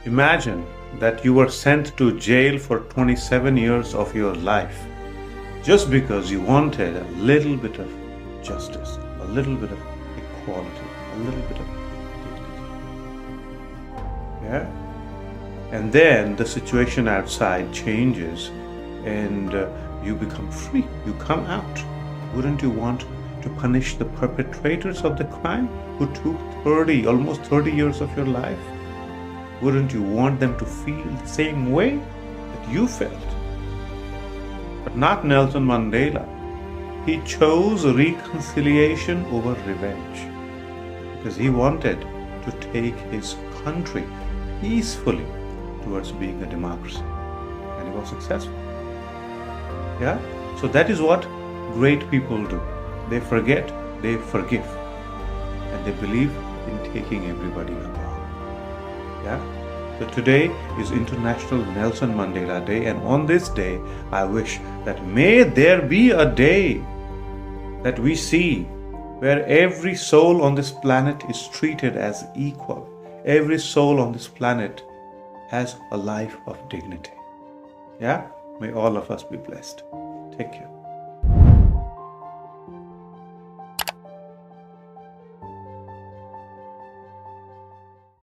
Imagine that you were sent to jail for 27 years of your life just because you wanted a little bit of justice, a little bit of equality, a little bit of dignity. Yeah? And then the situation outside changes and you become free. You come out. Wouldn't you want to punish the perpetrators of the crime who took almost 30 years of your life? Wouldn't you want them to feel the same way that you felt? But not Nelson Mandela. He chose reconciliation over revenge because he wanted to take his country peacefully towards being a democracy. And he was successful. Yeah? So that is what great people do. They forget, they forgive, and they believe in taking everybody along. Yeah? So today is International Nelson Mandela Day, and on this day, I wish that may there be a day that we see where every soul on this planet is treated as equal. Every soul on this planet has a life of dignity. Yeah? May all of us be blessed. Take care.